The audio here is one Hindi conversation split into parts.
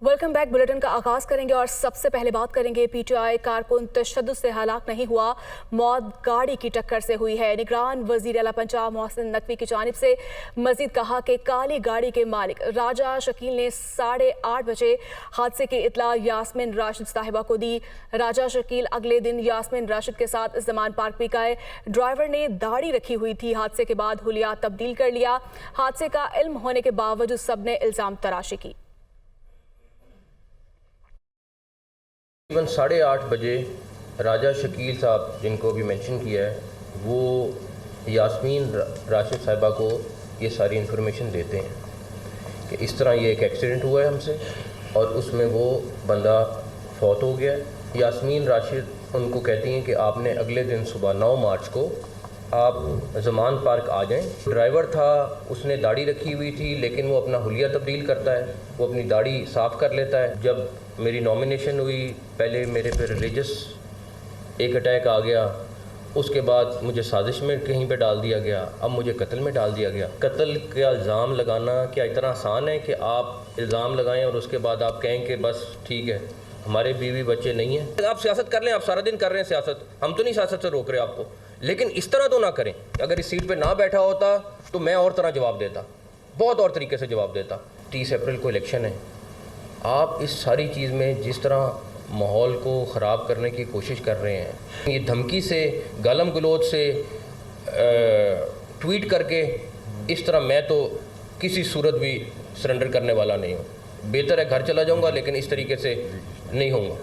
Welcome back. बुलेटिन का आगाज करेंगे और सबसे पहले बात करेंगे पीटीआई कारकुन तशद्दुद से हलाक नहीं हुआ, मौत गाड़ी की टक्कर से हुई है। निगरान वजीर आला पंजाब मोहसिन नकवी की जानिब से मजीद कहा कि काली गाड़ी के मालिक राजा शकील ने 8:30 बजे हादसे की इतला यास्मिन राशिद साहिबा को दी। राजा शकील अगले दिन यास्मिन राशिद के साथ ज़मान पार्क भी गए। ड्राइवर ने दाढ़ी रखी हुई थी। हादसे के बाद हुलिया तब्दील कर लिया। हादसे का इल्म होने के बावजूद सबने इल्ज़ाम तराशी की। तकरीबन 8:30 बजे राजा शकील साहब, जिनको भी मेंशन किया है, वो यास्मीन राशिद साहिबा को ये सारी इन्फॉर्मेशन देते हैं कि इस तरह ये एक एक्सीडेंट हुआ है हमसे और उसमें वो बंदा फौत हो गया है। यास्मीन राशिद उनको कहती हैं कि आपने अगले दिन सुबह 9 मार्च को आप ज़मान पार्क आ जाएं। ड्राइवर था, उसने दाढ़ी रखी हुई थी, लेकिन वो अपना हुलिया तब्दील करता है, वो अपनी दाढ़ी साफ़ कर लेता है। जब मेरी नॉमिनेशन हुई, पहले मेरे पे रिलीजियस एक अटैक आ गया, उसके बाद मुझे साजिश में कहीं पे डाल दिया गया, अब मुझे कत्ल में डाल दिया गया। कत्ल का इल्ज़ाम लगाना क्या इतना आसान है कि आप इल्ज़ाम लगाएं और उसके बाद आप कहें कि बस ठीक है, हमारे बीवी बच्चे नहीं हैं। आप सियासत कर लें, आप सारा दिन कर रहे हैं सियासत, हम तो नहीं सियासत से रोक रहे आपको, लेकिन इस तरह तो ना करें। अगर इस सीट पे ना बैठा होता तो मैं और तरह जवाब देता, बहुत और तरीके से जवाब देता। 30 अप्रैल को इलेक्शन है। आप इस सारी चीज़ में जिस तरह माहौल को ख़राब करने की कोशिश कर रहे हैं, ये धमकी से, गालम गलोच से, ट्वीट करके, इस तरह मैं तो किसी सूरत भी सरेंडर करने वाला नहीं हूँ। बेहतर है घर चला जाऊँगा, लेकिन इस तरीके से नहीं होऊंगा।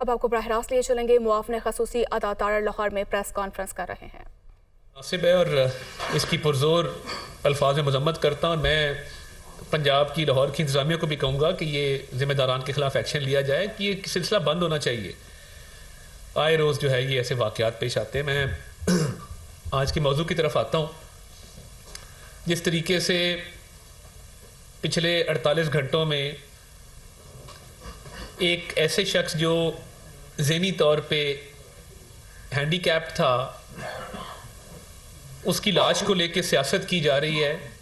अब आपको बराह रास्त लिए चलेंगे। मुआफ़िन ख़ुसूसी अता तारड़ लाहौर में प्रेस कॉन्फ्रेंस कर रहे हैं। मुनासिब है और इसकी पुरजोर अल्फाज में मजम्मत करता हूँ। मैं पंजाब की, लाहौर की इंतज़ामिया को भी कहूँगा कि ये ज़िम्मेदारान के ख़िलाफ़ एक्शन लिया जाए, कि ये सिलसिला बंद होना चाहिए। आए रोज़ जो है ये ऐसे वाक़यात पेश आते हैं। मैं आज के मौजू की तरफ आता हूँ। जिस तरीके से पिछले 48 घंटों में एक ऐसे शख्स जो ज़हनी तौर पे हैंडीकैप था, उसकी लाश को लेकर सियासत की जा रही है,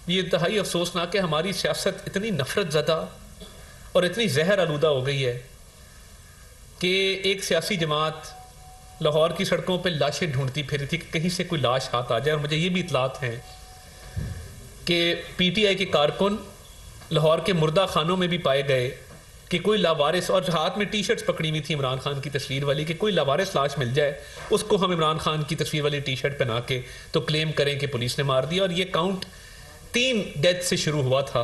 ये इंतहाई अफसोसनाक है। हमारी सियासत इतनी नफरत ज़दा और इतनी जहर आलूदा हो गई है कि एक सियासी जमात लाहौर की सड़कों पे लाशें ढूंढती फिर थी कि कहीं से कोई लाश हाथ आ जाए। और मुझे ये भी इतलात हैं कि पीटीआई के कारकुन लाहौर के मुर्दा खानों में भी पाए गए कि कोई लावारिस, और हाथ में टी शर्ट्स पकड़ी हुई थी इमरान खान की तस्वीर वाली, कि कोई लावारिस लाश मिल जाए, उसको हम इमरान खान की तस्वीर वाली टी शर्ट पहना के तो क्लेम करें कि पुलिस ने मार दिया। और ये काउंट 3 डेथ से शुरू हुआ था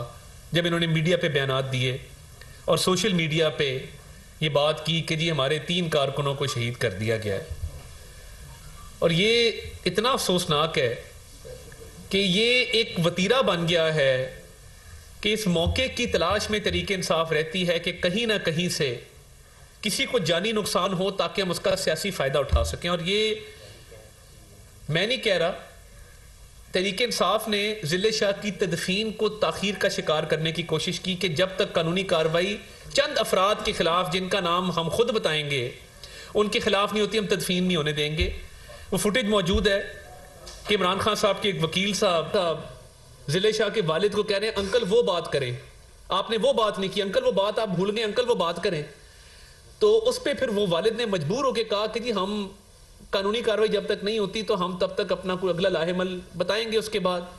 जब इन्होंने मीडिया पे बयानात दिए और सोशल मीडिया पे ये बात की कि जी हमारे 3 कारकुनों को शहीद कर दिया गया है। और ये इतना अफसोसनाक है कि ये एक वतीरा बन गया है कि इस मौके की तलाश में तरीके इंसाफ रहती है कि कहीं ना कहीं से किसी को जानी नुकसान हो ताकि हम उसका सियासी फ़ायदा उठा सकें। और ये मैं नहीं कह रहा, तरीके इंसाफ ने ज़िले शाह की तदफीन को ताख़ीर का शिकार करने की कोशिश की कि जब तक कानूनी कार्रवाई चंद अफराद के खिलाफ, जिनका नाम हम खुद बताएंगे, उनके खिलाफ नहीं होती, हम तदफीन नहीं होने देंगे। वो फुटेज मौजूद है कि इमरान खान साहब के एक वकील साहब ज़िले शाह के वालिद को कह रहे हैं, अंकल वो बात करें, आपने वो बात नहीं की, अंकल वो बात आप भूल गए, अंकल वो बात करें। तो उस पर फिर वो वालिद ने मजबूर होकर कहा कि जी हम कानूनी कार्रवाई जब तक नहीं होती तो हम तब तक अपना कोई अगला लाहेमल बताएंगे। उसके बाद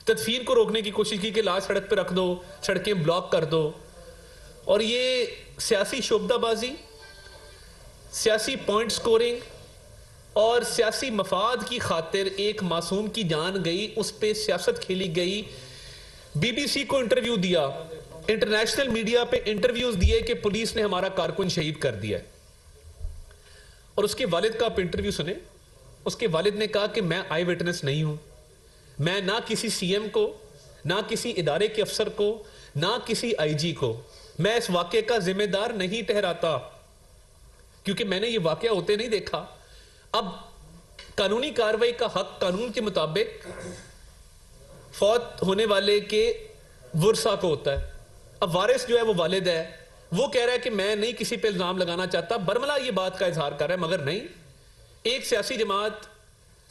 तदफीन को रोकने की कोशिश की कि लाश सड़क पर रख दो, सड़कें ब्लॉक कर दो। और ये सियासी शोबदाबाजी, सियासी पॉइंट स्कोरिंग और सियासी मफाद की खातिर एक मासूम की जान गई, उस पर सियासत खेली गई। बीबीसी को इंटरव्यू दिया, इंटरनेशनल मीडिया पे इंटरव्यूज दिए कि पुलिस ने हमारा कारकुन शहीद कर दिया। और उसके वालिद का आप इंटरव्यू सुने। उसके वालिद ने कहा कि मैं आई विटनेस नहीं हूं, मैं ना किसी सीएम को, ना किसी इदारे के अफसर को, ना किसी आईजी को मैं इस वाक़े का जिम्मेदार नहीं ठहराता, क्योंकि मैंने ये वाक़या होते नहीं देखा। अब कानूनी कार्रवाई का हक कानून के मुताबिक फौत होने वाले के वुरसा को होता है। अब वारिस जो है वो वालिद है, वो कह रहा है कि मैं नहीं किसी पे इल्जाम लगाना चाहता, बरमला ये बात का इजहार कर रहा है। मगर नहीं, एक सियासी जमात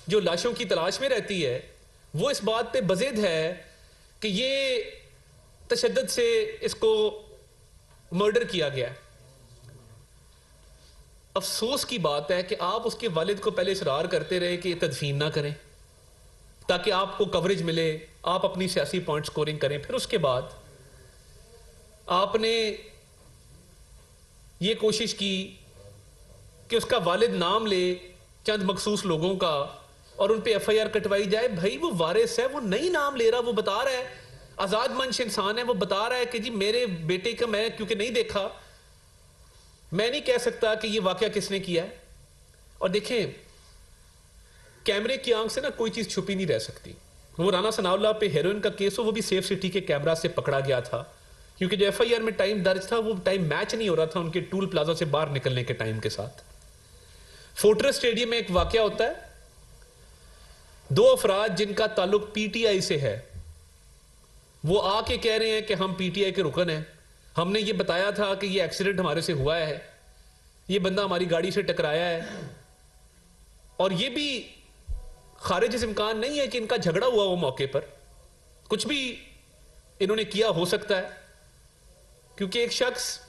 जो लाशों की तलाश में रहती है वो इस बात पे बजिद है कि ये तशद्दुद से इसको मर्डर किया गया है। अफसोस की बात है कि आप उसके वालिद को पहले इसरार करते रहे कि तदफीन ना करें ताकि आपको कवरेज मिले, आप अपनी सियासी पॉइंट स्कोरिंग करें। फिर उसके बाद आपने ये कोशिश की कि उसका वालिद नाम ले चंद मखसूस लोगों का और उन पे एफआईआर कटवाई जाए। भाई वो वारिस है, वो नहीं नाम ले रहा, वो बता रहा है, आजाद मंश इंसान है, वो बता रहा है कि जी मेरे बेटे का मैं क्योंकि नहीं देखा, मैं नहीं कह सकता कि ये वाकया किसने किया है। और देखें, कैमरे की आंख से ना कोई चीज छुपी नहीं रह सकती। वो राना सनाउल्लाह पे हेरोइन का केस हो, वो भी सेफ सिटी के कैमरा से पकड़ा गया था, क्योंकि जो एफआईआर में टाइम दर्ज था वो टाइम मैच नहीं हो रहा था उनके टूल प्लाजा से बाहर निकलने के टाइम के साथ। फोर्ट्रेस स्टेडियम में एक वाकया होता है, दो अफराद जिनका ताल्लुक पीटीआई से है वो आके कह रहे हैं कि हम पीटीआई के रुकन हैं, हमने ये बताया था कि ये एक्सीडेंट हमारे से हुआ है, ये बंदा हमारी गाड़ी से टकराया है। और ये भी खारिज इस इम्कान नहीं है कि इनका झगड़ा हुआ वो मौके पर, कुछ भी इन्होंने किया हो सकता है, क्योंकि एक शख्स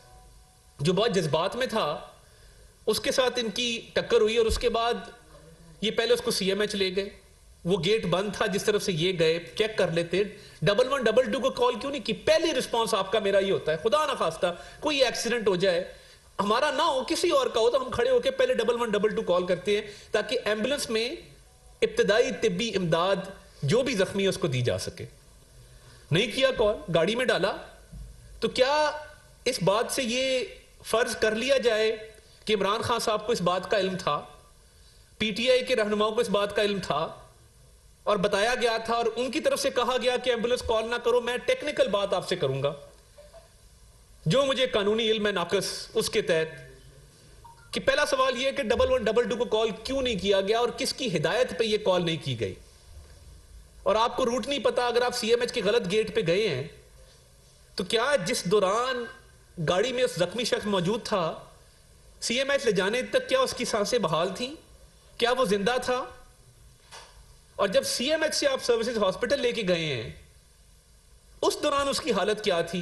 जो बहुत जज्बात में था उसके साथ इनकी टक्कर हुई और उसके बाद ये पहले उसको सीएमएच ले गए। वो गेट बंद था जिस तरफ से ये गए, चेक कर लेते। 1112 को कॉल क्यों नहीं की? पहली रिस्पांस आपका मेरा ही होता है, खुदा ना खास्ता कोई एक्सीडेंट हो जाए, हमारा ना हो किसी और का हो, तो हम खड़े होकर पहले 1112 कॉल करते हैं ताकि एम्बुलेंस में इब्तदाई तिब्बी इमदाद जो भी जख्मी है उसको दी जा सके। नहीं किया कॉल, गाड़ी में डाला। तो क्या इस बात से ये फर्ज कर लिया जाए कि इमरान खान साहब को इस बात का इल्म था, पीटीआई के रहनुमाओं को इस बात का इल्म था और बताया गया था और उनकी तरफ से कहा गया कि एम्बुलेंस कॉल ना करो, मैं टेक्निकल बात आपसे करूंगा, जो मुझे कानूनी इल्म है नाकस उसके तहत। कि पहला सवाल यह कि 1112 को कॉल क्यों नहीं किया गया और किसकी हिदायत पे यह कॉल नहीं की गई? और आपको रूट नहीं पता, अगर आप सीएमएच के गलत गेट पे गए हैं तो क्या जिस दौरान गाड़ी में उस जख्मी शख्स मौजूद था, सीएमएच ले जाने तक क्या उसकी सांसें बहाल थी? क्या वो जिंदा था? और जब सीएमएच से आप सर्विसेज हॉस्पिटल लेके गए हैं उस दौरान उसकी हालत क्या थी?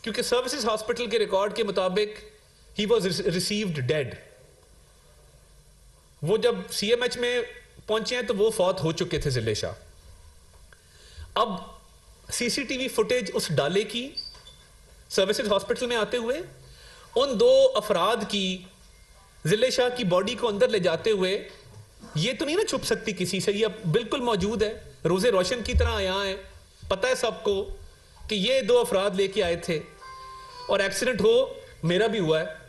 क्योंकि सर्विसेज हॉस्पिटल के रिकॉर्ड के मुताबिक ही वॉज रिसीव्ड डेड। वो जब सीएमएच में पहुंचे हैं तो वो फौत हो चुके थे जिले शाह। अब सीसीटीवी फुटेज उस डाले की सर्विसेज हॉस्पिटल में आते हुए उन दो अफराद की जिले शाह की बॉडी को अंदर ले जाते हुए, ये तो नहीं ना छुप सकती किसी से, ये अब बिल्कुल मौजूद है, रोजे रोशन की तरह यहाँ है, पता है सबको कि ये दो अफराद लेके आए थे और एक्सीडेंट हो मेरा भी हुआ है।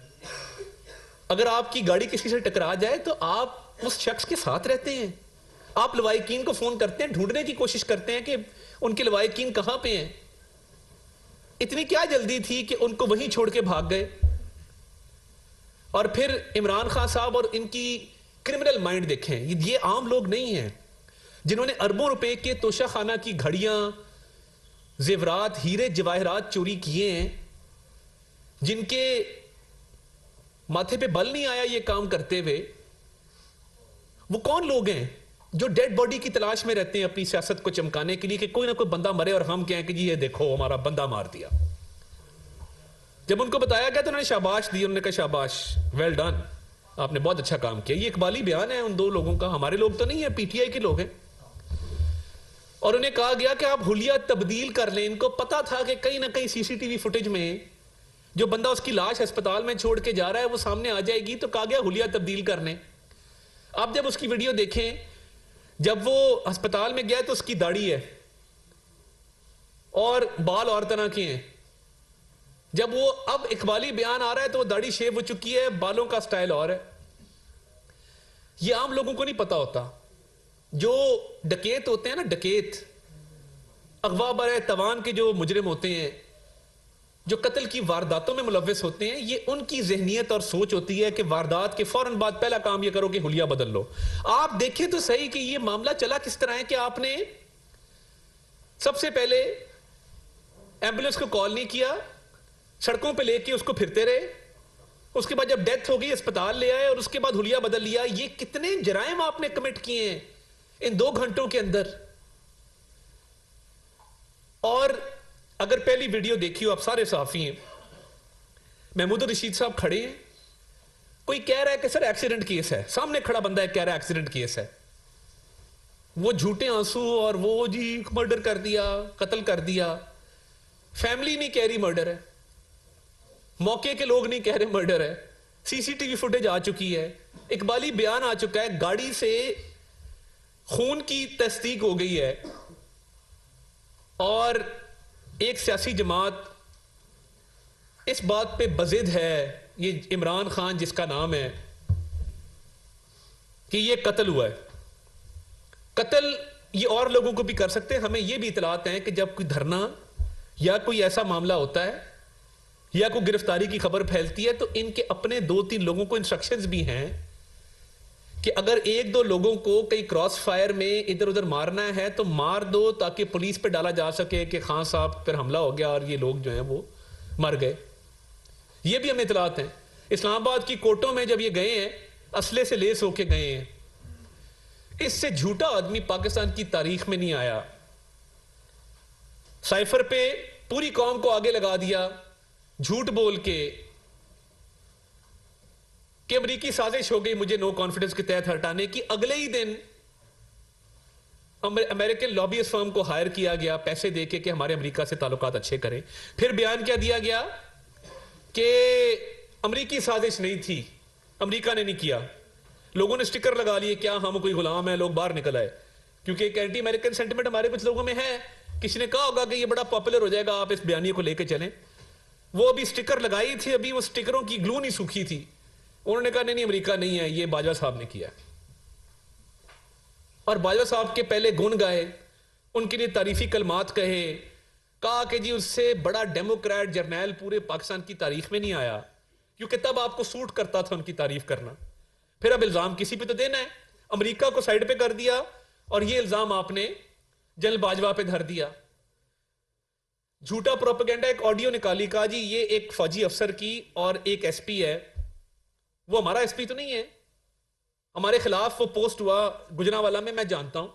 अगर आपकी गाड़ी किसी से टकरा जाए तो आप उस शख्स के साथ रहते हैं, आप लवाहिकीन को फोन करते हैं, ढूंढने की कोशिश करते हैं कि उनके लवाहिकीन कहां पे हैं। इतनी क्या जल्दी थी कि उनको वहीं छोड़ के भाग गए? और फिर इमरान खान साहब और इनकी क्रिमिनल माइंड देखें, ये आम लोग नहीं हैं जिन्होंने अरबों रुपए के तोशा खाना की घड़ियां, जेवरात, हीरे जवाहरात चोरी किए हैं, जिनके माथे पे बल नहीं आया ये काम करते हुए। वो कौन लोग हैं जो डेड बॉडी की तलाश में रहते हैं अपनी सियासत को चमकाने के लिए कि कोई ना कोई बंदा मरे और हम कहें कि जी ये देखो हमारा बंदा मार दिया। जब उनको बताया गया तो उन्होंने शाबाश दी, उन्होंने कहा शाबाश, वेल डन, आपने बहुत अच्छा काम किया। ये इकबाली बयान है उन दो लोगों का, हमारे लोग तो नहीं है, पीटीआई के लोग हैं। और उन्हें कहा गया कि आप हुलिया तब्दील कर लें। इनको पता था कि कहीं ना कहीं सीसीटीवी फुटेज में जो बंदा उसकी लाश अस्पताल में छोड़ के जा रहा है वो सामने आ जाएगी, तो कहा गया हुलिया तब्दील करने। आप जब उसकी वीडियो देखें, जब वो अस्पताल में गया तो उसकी दाढ़ी है और बाल और तरह के हैं। जब वो अब इकबाली बयान आ रहा है तो वो दाढ़ी शेव हो चुकी है, बालों का स्टाइल और है। ये आम लोगों को नहीं पता होता। जो डकैत होते हैं ना, डकैत, अगवा बर तवान के जो मुजरिम होते हैं, जो कत्ल की वारदातों में मुलव्वस होते हैं, ये उनकी जहनियत और सोच होती है कि वारदात के फौरन बाद पहला काम ये करो कि हुलिया बदल लो। आप देखें तो सही कि ये मामला चला किस तरह है कि आपने सबसे पहले एम्बुलेंस को कॉल नहीं किया, सड़कों पे लेके उसको फिरते रहे, उसके बाद जब डेथ हो गई अस्पताल ले आए और उसके बाद हुलिया बदल लिया। ये कितने जराइम आपने कमिट किए हैं इन 2 घंटों के अंदर। और अगर पहली वीडियो देखी हो, आप सारे सहाफी हैं, महमूद रशीद साहब खड़े हैं, कोई कह रहा है कि सर एक्सीडेंट केस है, सामने खड़ा बंदा है कह रहा है एक्सीडेंट केस है, वो झूठे आंसू और वो जी मर्डर कर दिया, कत्ल कर दिया। फैमिली नहीं कह रही मर्डर है, मौके के लोग नहीं कह रहे मर्डर है, सीसीटीवी फुटेज आ चुकी है, इकबाली बयान आ चुका है, गाड़ी से खून की तस्दीक हो गई है, और एक सियासी जमात इस बात पे बजिद है, ये इमरान खान जिसका नाम है, कि ये कत्ल हुआ है। कत्ल ये और लोगों को भी कर सकते हैं। हमें ये भी इतलात हैं कि जब कोई धरना या कोई ऐसा मामला होता है या कोई गिरफ्तारी की खबर फैलती है तो इनके अपने 2-3 लोगों को इंस्ट्रक्शंस भी हैं कि अगर 1-2 लोगों को कहीं क्रॉस फायर में इधर उधर मारना है तो मार दो, ताकि पुलिस पे डाला जा सके कि खान साहब पर हमला हो गया और ये लोग जो हैं वो मर गए। ये भी हमें इतलात हैं। इस्लामाबाद की कोर्टों में जब ये गए हैं, असले से लेस होके गए हैं। इससे झूठा आदमी पाकिस्तान की तारीख में नहीं आया। साइफर पे पूरी कौम को आगे लगा दिया झूठ बोल के कि अमेरिकी साजिश हो गई मुझे नो कॉन्फिडेंस के तहत हटाने की। अगले ही दिन अमेरिकन लॉबियस्ट फर्म को हायर किया गया पैसे देके कि हमारे अमेरिका से ताल्लुकात अच्छे करें। फिर बयान क्या दिया गया कि अमेरिकी साजिश नहीं थी, अमेरिका ने नहीं किया। लोगों ने स्टिकर लगा लिए, क्या हम कोई गुलाम है, लोग बाहर निकल आए, क्योंकि एक एंटी अमेरिकन सेंटिमेंट हमारे कुछ लोगों में है। किसी ने कहा होगा कि ये बड़ा पॉपुलर हो जाएगा, आप इस बयानिए को लेकर चलें। वो अभी स्टिकर लगाई थी, अभी वो स्टिकरों की ग्लू नहीं सूखी थी। उन्होंने कहा नहीं अमेरिका नहीं है, ये बाजवा साहब ने किया। और बाजवा साहब के पहले गुण गाए, उनके लिए तारीफी कलमात कहे, कहा कि जी उससे बड़ा डेमोक्रेट जर्नैल पूरे पाकिस्तान की तारीख में नहीं आया, क्योंकि तब आपको सूट करता था उनकी तारीफ करना। फिर अब इल्जाम किसी पे तो देना है, अमेरिका को साइड पे कर दिया और ये इल्जाम आपने जनरल बाजवा पे धर दिया। झूठा प्रोपेगेंडा, एक ऑडियो निकाली, कहा जी ये एक फौजी अफसर की और एक एसपी है, वो हमारा एसपी तो नहीं है, हमारे खिलाफ वो पोस्ट हुआ गुजरांवाला में, मैं जानता हूं।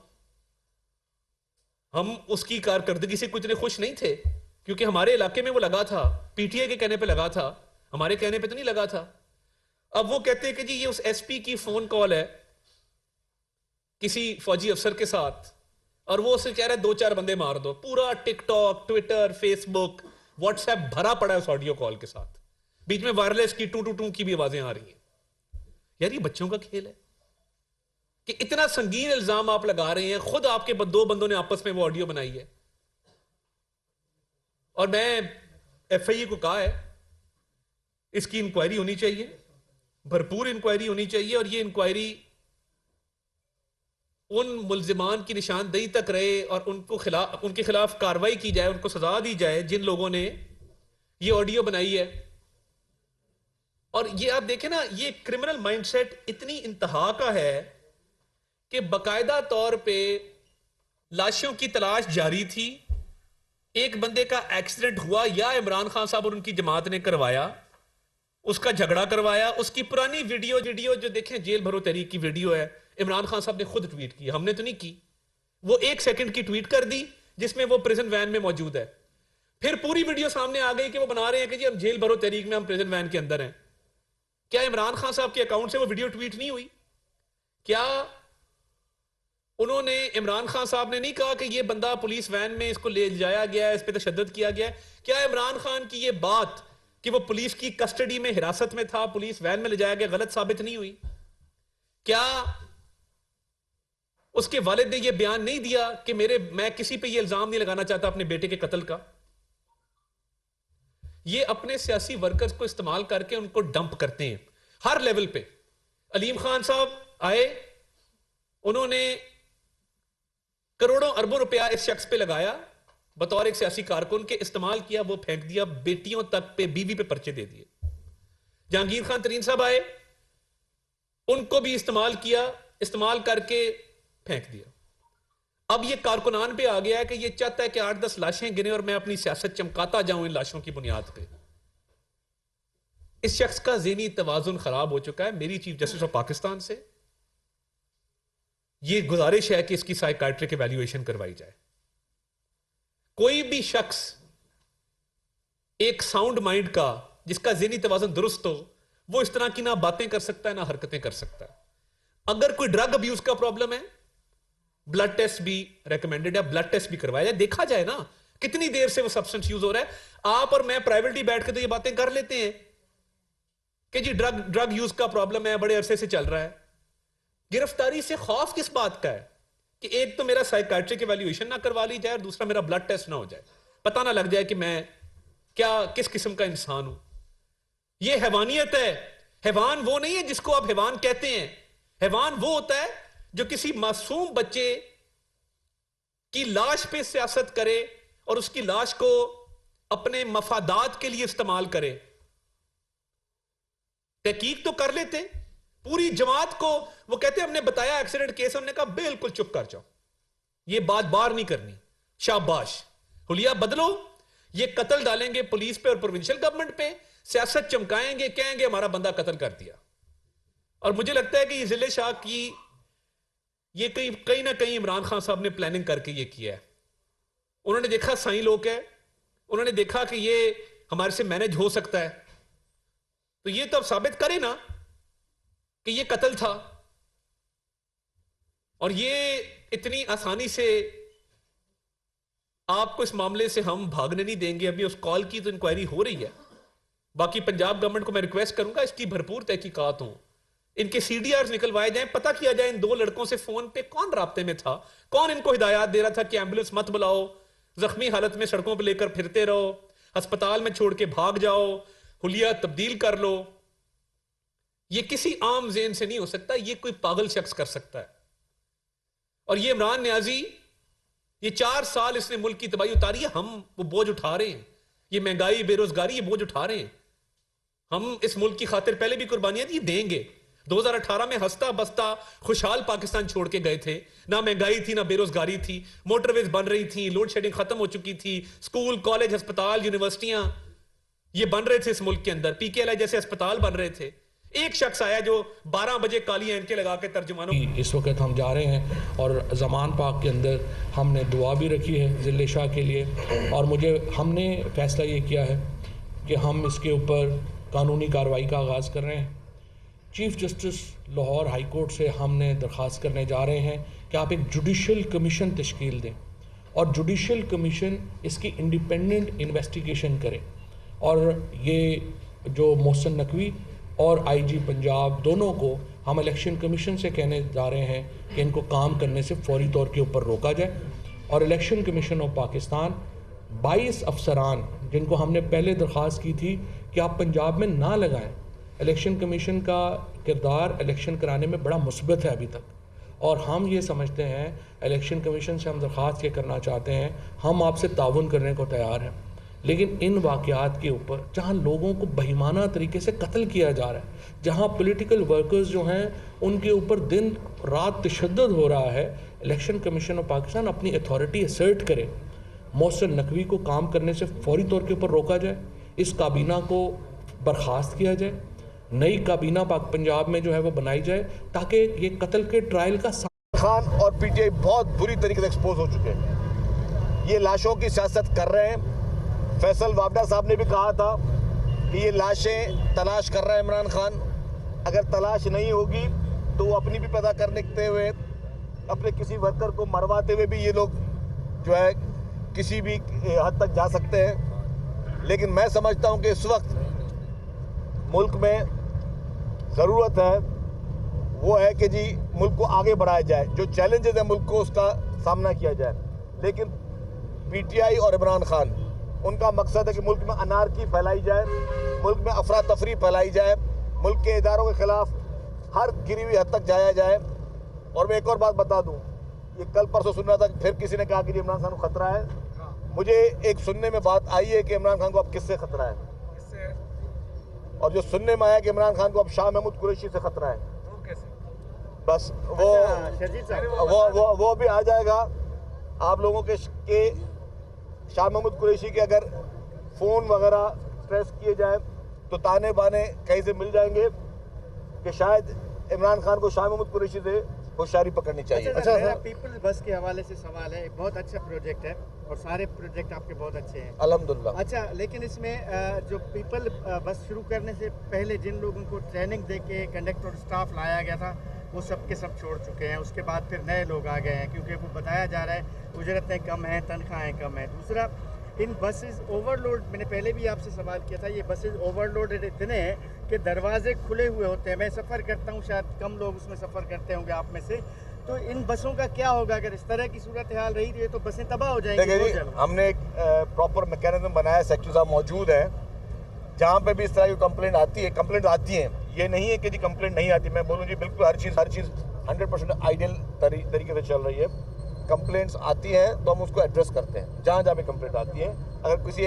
हम उसकी कारकर्दगी से कुछ खुश नहीं थे, क्योंकि हमारे इलाके में वो लगा था, पीटीए के कहने पे लगा था, हमारे कहने पे तो नहीं लगा था। अब वो कहते हैं कि जी ये उस एसपी की फोन कॉल है किसी फौजी अफसर के साथ, और वो उसे कह रहा है 2-4 बंदे मार दो। पूरा टिकटॉक, ट्विटर, फेसबुक, व्हाट्सएप भरा पड़ा है उस ऑडियो कॉल के साथ। बीच में वायरलेस की टू टू टू की भी आवाजें आ रही हैं। यार ये बच्चों का खेल है कि इतना संगीन इल्जाम आप लगा रहे हैं। खुद आपके 2 बंदों ने आपस में वो ऑडियो बनाई है, और मैं एफआईए को कहा है इसकी इंक्वायरी होनी चाहिए, भरपूर इंक्वायरी होनी चाहिए, और ये इंक्वायरी उन मुल्जिमान की निशानदेही तक रहे और उनके खिलाफ कार्रवाई की जाए, उनको सजा दी जाए जिन लोगों ने ये ऑडियो बनाई है। और ये आप देखें ना, ये क्रिमिनल माइंडसेट इतनी इंतहा का है कि बकायदा तौर पे लाशों की तलाश जारी थी। एक बंदे का एक्सीडेंट हुआ, या इमरान खान साहब और उनकी जमात ने करवाया, उसका झगड़ा करवाया। उसकी पुरानी वीडियो जो देखें, जेल भरो तहरीक की वीडियो है, इमरान खान साहब ने खुद ट्वीट की, हमने तो नहीं की। वो 1 सेकंड की ट्वीट कर दी जिसमें वो प्रिजन वैन में मौजूद है। फिर पूरी वीडियो सामने आ गई कि वो बना रहे हैं कि जी हम जेल भरो तहरीक में, हम प्रिजन वैन के अंदर हैं। क्या इमरान खान साहब के अकाउंट से वो वीडियो ट्वीट नहीं हुई? क्या उन्होंने, इमरान खान साहब ने नहीं कहा कि ये बंदा पुलिस वैन में इसको ले जाया गया है, इस पर तशद्दुद किया गया है? क्या इमरान खान की ये बात कि वो पुलिस की कस्टडी में, हिरासत में था, पुलिस वैन में ले जाया गया, गलत साबित नहीं हुई? क्या उसके वालिद ने यह बयान नहीं दिया कि मैं किसी पे ये इल्जाम नहीं लगाना चाहता अपने बेटे के कत्ल का? ये अपने सियासी वर्कर्स को इस्तेमाल करके उनको डंप करते हैं हर लेवल पे। अलीम खान साहब आए, उन्होंने करोड़ों अरबों रुपया इस शख्स पे लगाया, बतौर एक सियासी कारकुन के इस्तेमाल किया, वो फेंक दिया, बेटियों तक पे, बीवी पे पर्चे दे दिए। जहांगीर खान तरीन साहब आए, उनको भी इस्तेमाल किया, इस्तेमाल करके फेंक दिया। अब ये कारकुनान पे आ गया है कि ये चाहता है कि 8-10 लाशें गिने और मैं अपनी सियासत चमकाता जाऊं इन लाशों की बुनियाद पे। इस शख्स का ज़हनी तवाज़ुन खराब हो चुका है। मेरी चीफ जस्टिस ऑफ पाकिस्तान से ये गुजारिश है कि इसकी साइकाट्रिक इवैल्यूएशन करवाई जाए। कोई भी शख्स एक साउंड माइंड का, जिसका ज़हनी तवाज़ुन दुरुस्त हो, वो इस तरह की ना बातें कर सकता है ना हरकतें कर सकता है। अगर कोई ड्रग अब्यूज का प्रॉब्लम है, ब्लड टेस्ट भी रेकमेंडेड है, ब्लड टेस्ट भी करवाया जाए, देखा जाए ना कितनी देर से वो सब्सटेंस यूज हो रहा है। आप और मैं प्राइवेटली बैठ के तो ये बातें कर लेते हैं कि जी ड्रग यूज का प्रॉब्लम है, बड़े अरसे से चल रहा है। गिरफ्तारी से खौफ किस बात का है कि एक तो मेरा साइकाट्रिक इवैल्यूएशन ना करवा ली जाए और दूसरा मेरा ब्लड टेस्ट ना हो जाए, पता ना लग जाए कि मैं क्या किस किस्म का इंसान हूं। यह हैवानियत है। हैवान वो नहीं है जिसको आप हैवान कहते हैं। हैवान वो होता है जो किसी मासूम बच्चे की लाश पे सियासत करे और उसकी लाश को अपने मफादात के लिए इस्तेमाल करे। तहकीक तो कर लेते, पूरी जमात को वो कहते हमने बताया एक्सीडेंट केस, हमने कहा बिल्कुल चुप कर जाओ, ये बात बार नहीं करनी, शाबाश, हुलिया बदलो। ये कत्ल डालेंगे पुलिस पे और प्रोविंशियल गवर्नमेंट पे, सियासत चमकाएंगे, कहेंगे हमारा बंदा कत्ल कर दिया। और मुझे लगता है कि ये जिले शाह की ये कहीं ना कहीं इमरान खान साहब ने प्लानिंग करके ये किया है। उन्होंने देखा सही लोग है, उन्होंने देखा कि ये हमारे से मैनेज हो सकता है, तो ये तो अब साबित करे ना कि ये कत्ल था। और ये इतनी आसानी से आपको इस मामले से हम भागने नहीं देंगे। अभी उस कॉल की तो इंक्वायरी हो रही है। बाकी पंजाब गवर्नमेंट को मैं रिक्वेस्ट करूंगा इसकी भरपूर तहकीकात हो, इनके सीडीआर निकलवाए जाएं, पता किया जाए इन दो लड़कों से फोन पे कौन राब्ते में था, कौन इनको हिदायत दे रहा था कि एम्बुलेंस मत बुलाओ, जख्मी हालत में सड़कों पर लेकर फिरते रहो, अस्पताल में छोड़ के भाग जाओ, हुलिया तब्दील कर लो। ये किसी आम ज़हन से नहीं हो सकता, ये कोई पागल शख्स कर सकता है। और ये इमरान न्याजी, ये 4 साल इसने मुल्क की तबाही उतारी है, हम वो बोझ उठा रहे हैं। ये महंगाई, बेरोजगारी, ये बोझ उठा रहे हैं। हम इस मुल्क की खातिर पहले भी कुर्बानियां दी, देंगे। 2018 में हंसता बसता खुशहाल पाकिस्तान छोड़ के गए थे, ना महंगाई थी ना बेरोजगारी थी, मोटरवेज बन रही थी, लोड शेडिंग खत्म हो चुकी थी, स्कूल कॉलेज अस्पताल यूनिवर्सिटियां ये बन रहे थे इस मुल्क के अंदर, पीकेएलआई जैसे अस्पताल बन रहे थे। एक शख्स आया जो 12 बजे काली ऐनकें लगा के तर्जुमानों, इस वक्त हम जा रहे हैं और ज़मान पाक के अंदर हमने दुआ भी रखी है ज़िले शाह के लिए। और हमने फ़ैसला ये किया है कि हम इसके ऊपर कानूनी कार्रवाई का आगाज़ कर रहे हैं। Chief justice Lahore high court से हमने दरख्वास्त करने जा रहे हैं कि आप एक जुडिशल कमीशन तश्कील दें और जुडिशल कमीशन इसकी इंडिपेंडेंट इन्वेस्टिगेशन करे। और ये जो मोहसिन नकवी और आईजी पंजाब दोनों को हम इलेक्शन कमीशन से कहने जा रहे हैं कि इनको काम करने से फौरी तौर के ऊपर रोका जाए। और इलेक्शन कमीशन ऑफ पाकिस्तान 22 अफसरान जिनको हमने पहले दरख्वास्त की थी कि आप पंजाब में ना लगाएं। इलेक्शन कमीशन का किरदार इलेक्शन कराने में बड़ा मुस्बत है अभी तक, और हम ये समझते हैं इलेक्शन कमीशन से हम दरख्वास्त ये करना चाहते हैं, हम आपसे ताउन करने को तैयार हैं, लेकिन इन वाक़यात के ऊपर जहाँ लोगों को बेईमाना तरीके से कत्ल किया जा रहा है, जहाँ पॉलिटिकल वर्कर्स जो हैं उनके ऊपर दिन रात तशद्दुद हो रहा है, इलेक्शन कमीशन ऑफ पाकिस्तान अपनी अथॉरिटी असर्ट करे, मोहसिन नकवी को काम करने से फौरी तौर के ऊपर रोका जाए, इस काबीना को बर्खास्त किया जाए, नई काबीना पाक पंजाब में जो है वो बनाई जाए ताकि ये कत्ल के ट्रायल का खान और पीटीआई बहुत बुरी तरीके से एक्सपोज हो चुके हैं। ये लाशों की सियासत कर रहे हैं। फैसल वावडा साहब ने भी कहा था कि ये लाशें तलाश कर रहा है इमरान खान, अगर तलाश नहीं होगी तो वो अपनी भी पैदा करते हुए अपने किसी वर्कर को मरवाते हुए भी ये लोग जो है किसी भी हद तक जा सकते हैं। लेकिन मैं समझता हूँ कि इस वक्त मुल्क में ज़रूरत है वो है कि जी मुल्क को आगे बढ़ाया जाए, जो चैलेंजेस है मुल्क को उसका सामना किया जाए। लेकिन पीटीआई और इमरान खान उनका मकसद है कि मुल्क में अनारकी फैलाई जाए, मुल्क में अफरा तफरी फैलाई जाए, मुल्क के इदारों के ख़िलाफ़ हर गिरी हुई हद तक जाया जाए। और मैं एक और बात बता दूं, ये कल परसों सुन रहा था फिर किसी ने कहा कि इमरान खान को खतरा है। मुझे एक सुनने में बात आई है कि इमरान खान को अब किससे खतरा है, और जो सुनने में आया कि इमरान खान को अब शाह महमूद कुरैशी से खतरा है। बस वो भी आ जाएगा आप लोगों के शाह महमूद कुरैशी के अगर फ़ोन वगैरह ट्रेस किए जाए तो ताने बाने कहीं से मिल जाएंगे कि शायद इमरान खान को शाह महमूद कुरैशी से होशियारी पकड़नी चाहिए। अच्छा मेरा पीपल्स बस के हवाले से सवाल है, बहुत अच्छा प्रोजेक्ट है और सारे प्रोजेक्ट आपके बहुत अच्छे हैं अल्हम्दुलिल्लाह। अच्छा, लेकिन इसमें जो पीपल बस शुरू करने से पहले जिन लोगों को ट्रेनिंग देके कंडक्टर और स्टाफ लाया गया था वो सब के सब छोड़ चुके हैं, उसके बाद फिर नए लोग आ गए हैं क्योंकि वो बताया जा रहा है उजरतें कम हैं, तनख्वाहें कम हैं। दूसरा, इन बसेस ओवरलोड, मैंने पहले भी आपसे सवाल किया था, ये बसेस ओवरलोडेड इतने हैं कि दरवाजे खुले हुए होते हैं। मैं सफ़र करता हूँ, शायद कम लोग उसमें सफ़र करते होंगे आप में से, तो इन बसों का क्या होगा अगर इस तरह की सूरत हाल रही है तो बसें तबाह हो जाएंगी। देखिए जी, हमने एक प्रॉपर मैकेनिज्म बनाया, सेक्रेटरी साहब मौजूद है, जहाँ पे भी इस तरह की कंप्लेंट आती है, ये नहीं है कि जी कंप्लेंट नहीं आती। मैं बोलूँ जी बिल्कुल हर चीज़ 100% आइडियल तरीके से चल रही है। कंप्लेंट्स आती हैं तो हम उसको एड्रेस करते हैं जहाँ जहाँ पे कंप्लेंट आती है। अगर किसी